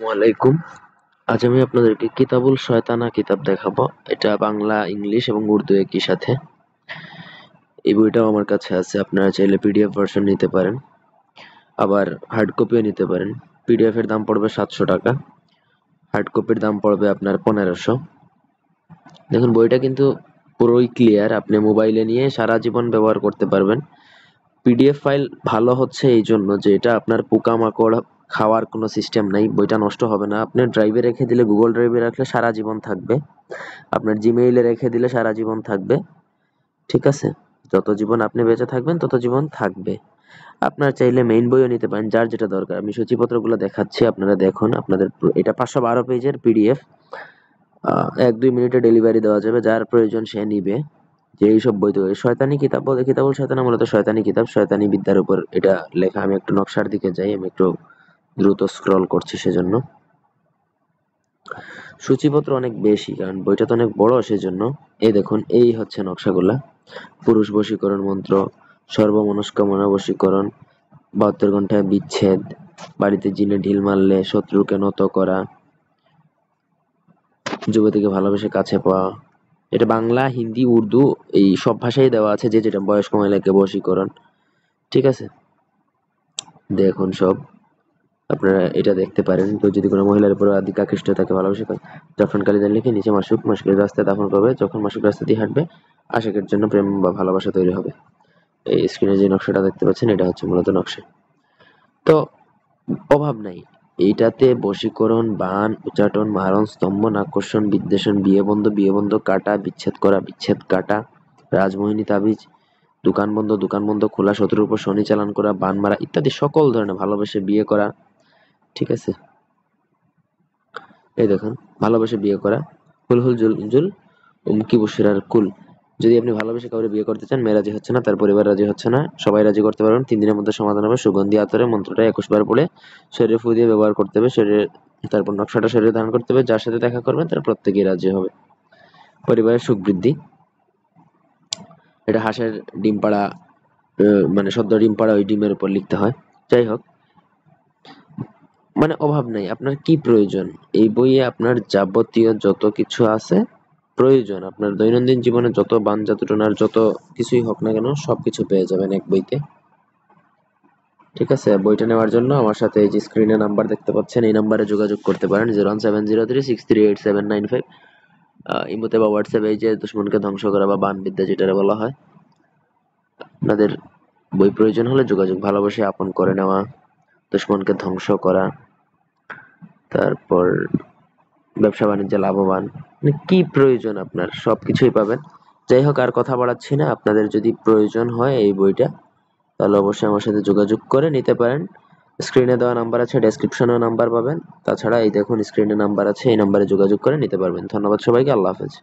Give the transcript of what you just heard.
ওয়ালাইকুম। আজ আমি আপনাদেরকে কিতাবুল শয়তানা কিতাব দেখাবো। এটা বাংলা, ইংলিশ এবং উর্দু একই সাথে। এই বইটাও আমার কাছে আছে। আপনারা চাইলে পিডিএফ ভার্সন নিতে পারেন, আবার হার্ড কপিও নিতে পারেন। পিডিএফ এর দাম পড়বে 700 টাকা, হার্ড কপির দাম পড়বে আপনার 1500। দেখুন, বইটা কিন্তু পুরোই ক্লিয়ার। আপনি মোবাইলে নিয়ে সারা জীবন ব্যবহার করতে পারবেন। পিডিএফ ফাইল ভালো হচ্ছে এই জন্য যে এটা আপনার পোকামাকড় খাওয়ার কোনো সিস্টেম নাই। বইটা নষ্ট হবে না। আপনি ড্রাইভে রেখে দিলে, গুগল ড্রাইভে রাখলে সারা জীবন থাকবে। আপনার জিমেইলে রেখে দিলে সারা জীবন থাকবে। ঠিক আছে? যত জীবন আপনি বেঁচে থাকবেন তত জীবন থাকবে। আপনার চাইলে মেইন বইও নিতে পারেন, যার যেটা দরকার। আমি সূচিপত্রগুলো দেখাচ্ছি, আপনারা দেখুন। আপনাদের এটা 512 পেজের পিডিএফ। 1-2 মিনিটে ডেলিভারি দেওয়া যাবে। যার প্রয়োজন সে নিবে। যে এইসব বই তো শয়তানি কিতাব বলে, কিতাবুল শয়তানা মূলত শয়তানি কিতাব, শয়তানি বিদ্যার উপর এটা লেখা। আমি একটু নকশার দিকে যাই, আমি একটু দ্রুত স্ক্রল করছি সেজন্য। সূচিপত্র অনেক বেশি, কারণ বইটা তো অনেক বড় সেজন্য। এই দেখুন, এই হচ্ছে নকশাগুলা। পুরুষ বশীকরণ মন্ত্র, সর্বমনস্কামনা বশীকরণ, 72 ঘন্টায় বিচ্ছেদ, বাড়িতে জিনে ঢিল মারলে শত্রুকে নত করা, যুবতীকে ভালোবেসে কাছে পাওয়া। এটা বাংলা, হিন্দি, উর্দু এই সব ভাষায় দেওয়া আছে, যে যেটা বয়স্ক মহিলাকে বশীকরণ। ঠিক আছে? দেখুন সব। আপনারা এটা দেখতে পারেন। তো যদি কোনো মহিলার উপর অধিক আকৃষ্ট তাকে ভালোবাসে, জাফরান কালিদান লিখে নিচে মাসুকের রাস্তায় দাফন করবে। যখন মাসুক রাস্তা দিয়ে হাঁটবে, আশিকের জন্য প্রেম বা ভালোবাসা তৈরি হবে। এই স্ক্রিনে যে নকশাটা দেখতে পাচ্ছেন, এটা হচ্ছে মূলত নকশা। তো অভাব নাই। এইটাতে বশীকরণ, বান, উচাটন, মারণ, স্তম্ভন, আকর্ষণ, বিদ্বেষণ, বিয়ে বন্ধ কাটা, বিচ্ছেদ করা, বিচ্ছেদ কাটা, রাজমোহিনী তাবিজ, দোকান বন্ধ খোলা, শত্রুর উপর শনি চালান করা, বান মারা ইত্যাদি সকল ধরনের ভালোবেসে বিয়ে করা। ঠিক আছে? এই দেখুন, ভালোবেসে বিয়ে করা। হুল হুল জুল জুল উমকি বুশরার কুল। যদি আপনি ভালোবেসে কাউরে বিয়ে করতে চান, মেয়ে রাজি হচ্ছে না, তার পরিবার রাজি হচ্ছে না, সবাই রাজি করতে পারবেন, 3 দিনের মধ্যে সমাধান হবে। সুগন্ধি আতরে মন্ত্রটা 21 বার পড়ে শরীরে ফু দিয়ে ব্যবহার করতে হবে। তারপর নকশাটা শরীরে ধারণ করতে হবে। যার সাথে দেখা করবেন তারা প্রত্যেকেই রাজি হবে। পরিবারের সুখ বৃদ্ধি। এটা হাঁসের ডিম পাড়া, মানে সদ্য ডিম পাড়া ওই ডিমের উপর লিখতে হয়। যাই হোক, মানে অভাব নাই। আপনার কি প্রয়োজন? এই বইয়ে আপনার যাবতীয় যত কিছু আছে প্রয়োজন, আপনার দৈনন্দিন জীবনে যত বান যাতনার যত কিছুই হোক না কেন, সবকিছু পেয়ে যাবেন এক বইতে। ঠিক আছে? বইটা নেওয়ার জন্য আমার সাথে এই যে স্ক্রিনে নাম্বার দেখতে পাচ্ছেন, এই নাম্বারে যোগাযোগ করতে পারেন, 01703638795। ইমোতে বা হোয়াটসঅ্যাপে এই যে দুশ্মনকে ধ্বংস করা বা বান বিদ্যা যেটা বলা হয়। আপনাদের বই প্রয়োজন হলে যোগাযোগ। ভালোবাসে আপন করে নেওয়া, দুশ্মনকে ধ্বংস করা, তারপর ব্যবসা বাণিজ্যে লাভবান, মানে কি প্রয়োজন আপনার সবকিছুই পাবেন। যাই হোক, আর কথা বাড়াচ্ছি না। আপনাদের যদি প্রয়োজন হয় এই বইটা, তাহলে অবশ্যই আমার সাথে যোগাযোগ করে নিতে পারেন। স্ক্রিনে দেওয়া নাম্বার আছে, ডেসক্রিপশনেও নাম্বার পাবেন। তাছাড়া এই দেখুন, স্ক্রিনে নাম্বার আছে, এই নাম্বারে যোগাযোগ করে নিতে পারবেন। ধন্যবাদ সবাইকে। আল্লাহ হাফেজ।